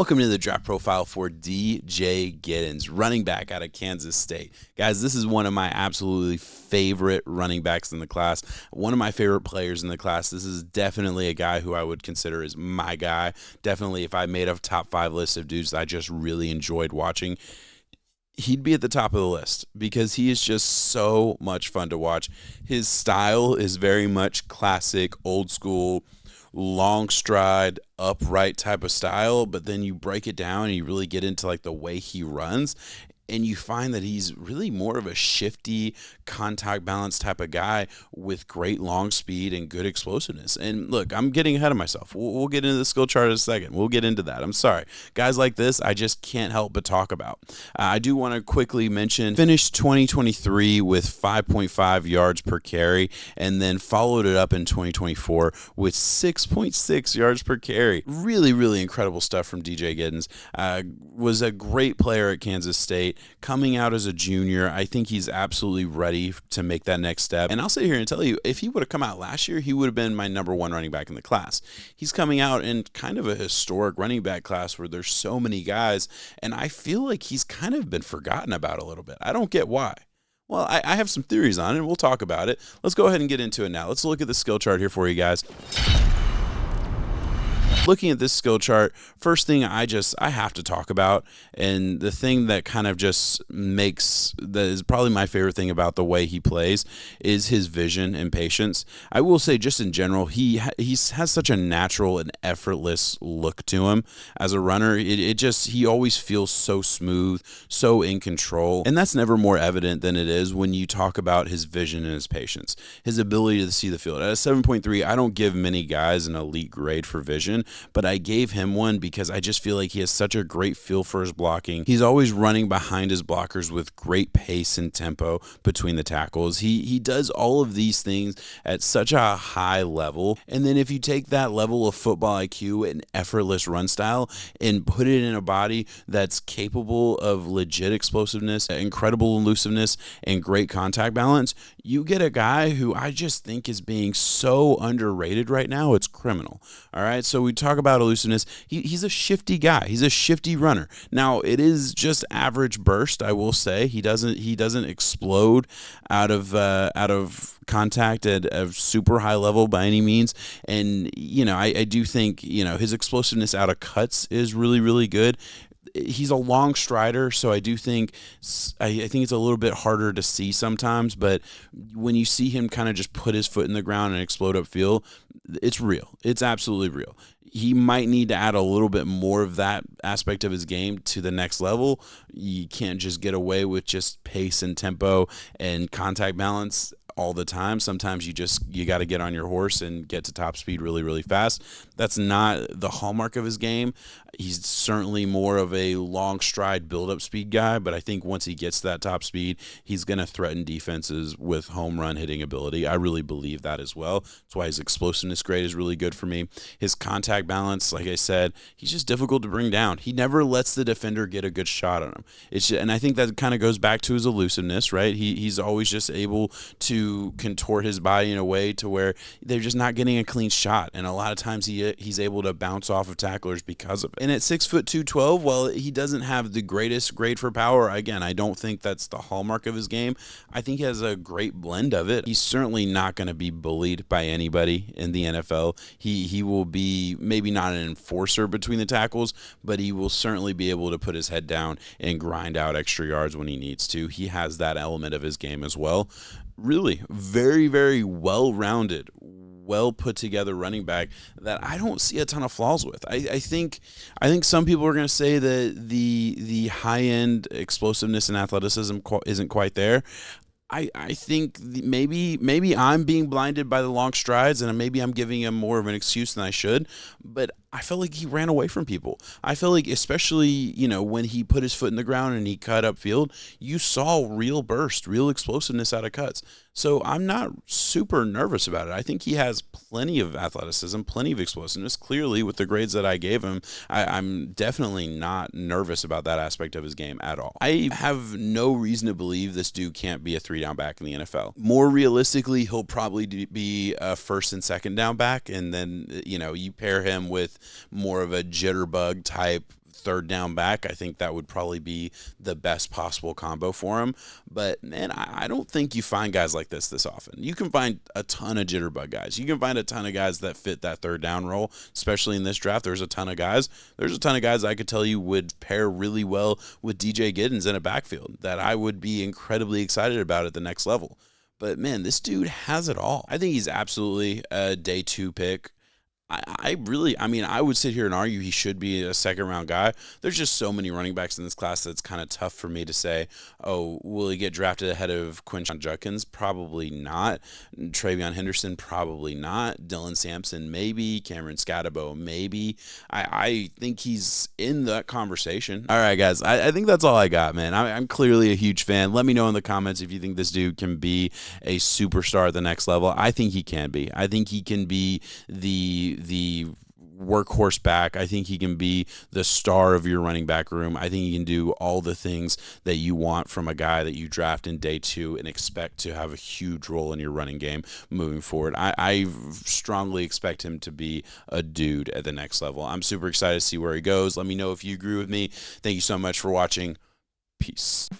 Welcome to the draft profile for DJ Giddens, running back out of Kansas State. Guys, this is one of my absolutely favorite running backs in the class, one of my favorite players in the class. This is definitely a guy who I would consider as my guy. Definitely, if I made a top 5 list of dudes I just really enjoyed watching, he'd be at the top of the list because he is just so much fun to watch. His style is very much classic, old school, long stride, upright type of style, but then you break it down and you really get into like the way he runs, and you find that he's really more of a shifty, contact balance type of guy with great long speed and good explosiveness. And look, I'm getting ahead of myself. We'll get into the skill chart in a second. We'll get into that. I'm sorry. Guys like this, I just can't help but talk about. I do want to quickly mention, finished 2023 with 5.5 yards per carry, and then followed it up in 2024 with 6.6 yards per carry. Really, really incredible stuff from DJ Giddens. Was a great player at Kansas State. Coming out as a junior, I think he's absolutely ready to make that next step. And I'll sit here and tell you, if he would have come out last year, he would have been my number 1 running back in the class. He's coming out in kind of a historic running back class where there's so many guys, and I feel like he's kind of been forgotten about a little bit. I don't get why. Well, I have some theories on it, and we'll talk about it. Let's go ahead and get into it now. Let's look at the skill chart here for you guys. Looking at this skill chart, first thing I have to talk about, and the thing that kind of just that is probably my favorite thing about the way he plays, is his vision and patience. I will say, just in general, he has such a natural and effortless look to him as a runner. He always feels so smooth, so in control, and that's never more evident than it is when you talk about his vision and his patience, his ability to see the field. At a 7.3, I don't give many guys an elite grade for vision, but I gave him one because I just feel like he has such a great feel for his blocking. He's always running behind his blockers with great pace and tempo between the tackles. He does all of these things at such a high level. And then if you take that level of football IQ and effortless run style and put it in a body that's capable of legit explosiveness, incredible elusiveness, and great contact balance, you get a guy who I just think is being so underrated right now. It's criminal. All right, so we talk about elusiveness. He's a shifty guy. He's a shifty runner. Now, it is just average burst, I will say. He doesn't explode out of contact at a super high level by any means. And I do think his explosiveness out of cuts is really, really good. He's a long strider, so I do think it's a little bit harder to see sometimes, but when you see him kind of just put his foot in the ground and explode upfield, it's real. It's absolutely real. He might need to add a little bit more of that aspect of his game to the next level. You can't just get away with just pace and tempo and contact balance all the time. Sometimes you got to get on your horse and get to top speed really, really fast. That's not the hallmark of his game. He's certainly more of a long stride build-up speed guy, but I think once he gets to that top speed, he's going to threaten defenses with home run hitting ability. I really believe that as well. That's why his explosiveness grade is really good for me. His contact balance, like I said, he's just difficult to bring down. He never lets the defender get a good shot on him. And I think that kind of goes back to his elusiveness, right? He's always just able to contort his body in a way to where they're just not getting a clean shot, and a lot of times he's able to bounce off of tacklers because of it. And at 6'2", while he doesn't have the greatest grade for power, again, I don't think that's the hallmark of his game. I think he has a great blend of it. He's certainly not going to be bullied by anybody in the NFL. He will be maybe not an enforcer between the tackles, but he will certainly be able to put his head down and grind out extra yards when he needs to. He has that element of his game as well. Really very, very well-rounded, well put together running back that I don't see a ton of flaws with. I think some people are going to say that the high end explosiveness and athleticism isn't quite there. I think maybe I'm being blinded by the long strides, and maybe I'm giving him more of an excuse than I should, but I felt like he ran away from people. I feel like, especially, when he put his foot in the ground and he cut upfield, you saw real burst, real explosiveness out of cuts. So I'm not super nervous about it. I think he has plenty of athleticism, plenty of explosiveness. Clearly, with the grades that I gave him, I'm definitely not nervous about that aspect of his game at all. I have no reason to believe this dude can't be a 3-down back in the NFL. More realistically, he'll probably be a first and second down back, and then, you pair him with more of a jitterbug type third down back. I think that would probably be the best possible combo for him. But man, I don't think you find guys like this often. You can find a ton of jitterbug guys. You can find a ton of guys that fit that third down role, especially in this draft. There's a ton of guys. There's a ton of guys I could tell you would pair really well with DJ Giddens in a backfield that I would be incredibly excited about at the next level. But man, this dude has it all. I think he's absolutely a day 2 pick. I would sit here and argue he should be a second round guy. There's just so many running backs in this class that's kind of tough for me to say, oh, will he get drafted ahead of Quinshon Judkins? Probably not. Travion Henderson? Probably not. Dylan Sampson? Maybe. Cameron Scatabo? Maybe. I think he's in that conversation. All right, guys. I think that's all I got, man. I'm clearly a huge fan. Let me know in the comments if you think this dude can be a superstar at the next level. I think he can be. I think he can be the workhorse back. I think he can be the star of your running back room. I think he can do all the things that you want from a guy that you draft in day 2 and expect to have a huge role in your running game moving forward. I strongly expect him to be a dude at the next level. I'm super excited to see where he goes. Let me know if you agree with me. Thank you so much for watching. Peace.